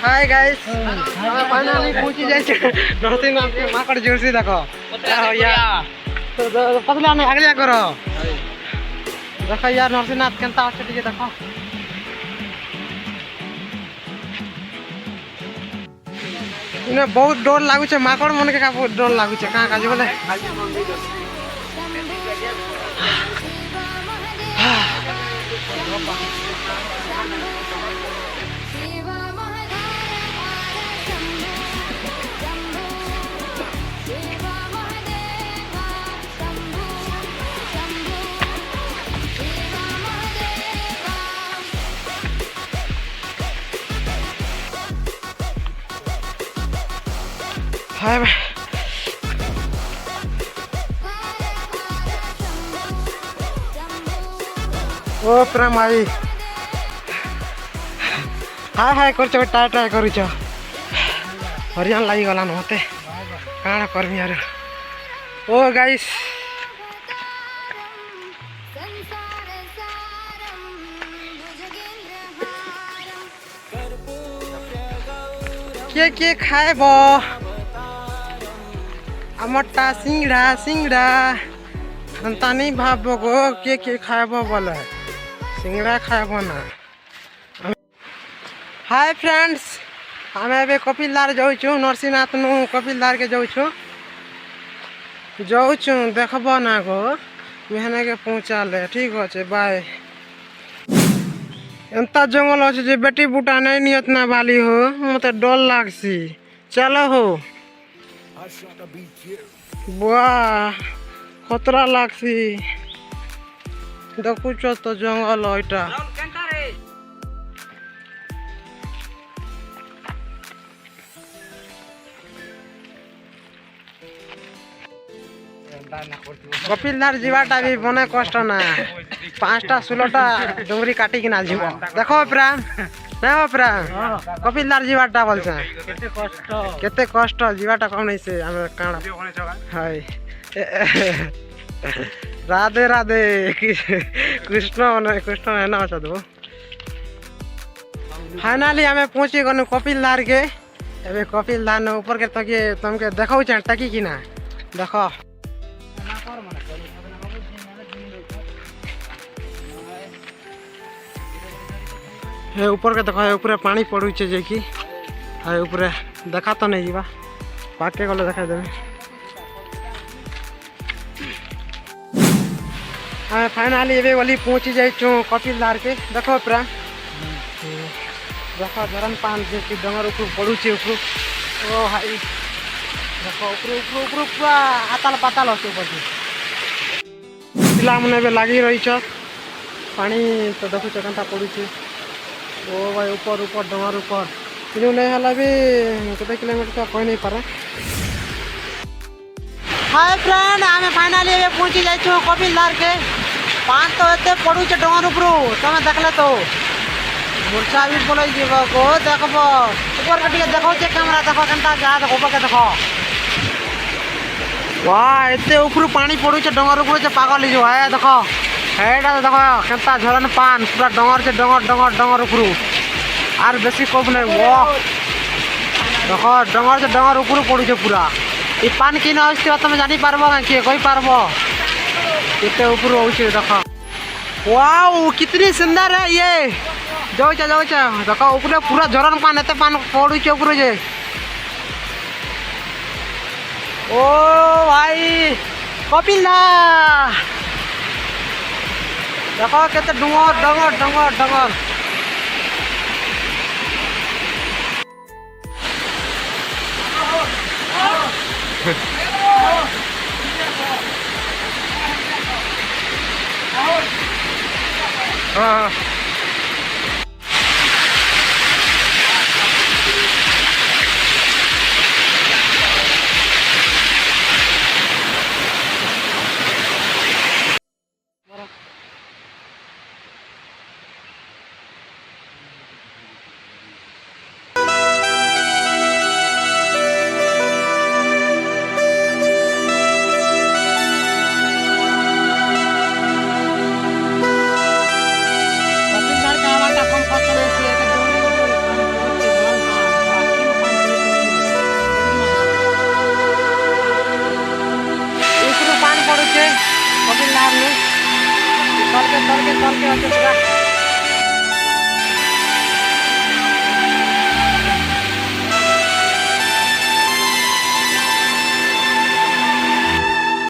hi guys finally पहुंची जाए नरसिंह नाथ के माकड़ जर्सी देखो तो पतला ने आगे करो देखो यार नरसिंह नाथ केनता अच्छे टिके देखो इने बहुत डर लागु छे माकड़ मन के का बहुत डर लागु छे कहां काजे बोले हाय ओ प्रेम आई हाय हाय कर ट्राए ट्राए कर हरियान लगी गला मते काण करमी यार ओ गाइस के खाएब आमटा सिंगड़ा सिंगड़ा अंता नहीं भाव गो के खाएब बोले सिंगड़ा खाएब ना हाय फ्रेंड्स आम ए कपिलदार जाऊँ नरसिंहनाथ नु कपिलदार के जाऊँ देखब ना गो मेहने के पहुँचाले ठीक अच्छे बाय एंता जंगल अच्छे जे बेटी बूटा नहीं नियत ना बाली हो मत डर लागसी चलो हो वाह खतरा लागसी देखुच तो जंगल एटा कपिलदार जीवाटा भी बने कष्ट ना 5टा 16टा डोंगरी काटी कि ना जीव देखो प्राण नहीं प्राण कपिलदार जीवाटा बोल केते कष्ट जीवाटा कौन नहीं से हमें काना हाय राधे राधे कृष्ण है ना अच्छा दो फाइनली हमें पहुंची गनु कपिलदार के एबे कपिलदार ने ऊपर के तक तुमके देखो टकी कि ना देखो हे ऊपर के देखो ऊपर पानी पड़ुचे जे कि हाय ऊपर देखा तो नहीं जीवा पाके गले देखा देबे हाँ फाइनली एबे वाली पहुंची जाई कपिलदार के देखो पूरा देखो झरन पान जे कि डंगर ऊपर पड़ुचे ऊपर ओ हाय देखो ऊपर पूरा आताल पाताल होते ऊपर पिला मने बे लागी रही छ पानी तो देखो केनता पड़ुचे ओ भाई ऊपर ऊपर डंगर ऊपर किनु नहीं हला भी केते किलोमीटर का कोई नहीं पारे हाय फ्रेंड हमें फाइनली ये पहुंची जाई छु कपिलदार के पान तो एते पड़ू छ डंगर ऊपर तमे देखले तो मूर्छा भी बोलै जेबो को देखबो ऊपर कटिके देखो जे कैमरा देखो केनता जा ऊपर के देखो वाह एते ऊपर पानी पड़ू छ डंगर ऊपर जे पागल जो है देखो हेडा देखो केनता झरन पान पूरा डंगर से डंगर डंगर डंगर ऊपर आर बेसी कब नहीं वो देखो डंगर से डंगर ऊपर पड़ू पूरा ये पान कि ना तुम जानी पारबो किए कोई पारबो केते ऊपर होउछे देखो वाओ कितनी सुंदर है ये जाओ देखो ऊपर पूरा झरन पान एते पान पड़ू ऊपर जे ओ भाई कपिलदार देखो केते डंगर डंगर डंगर डंगर हाँ तलके तलके अच्छे पूरा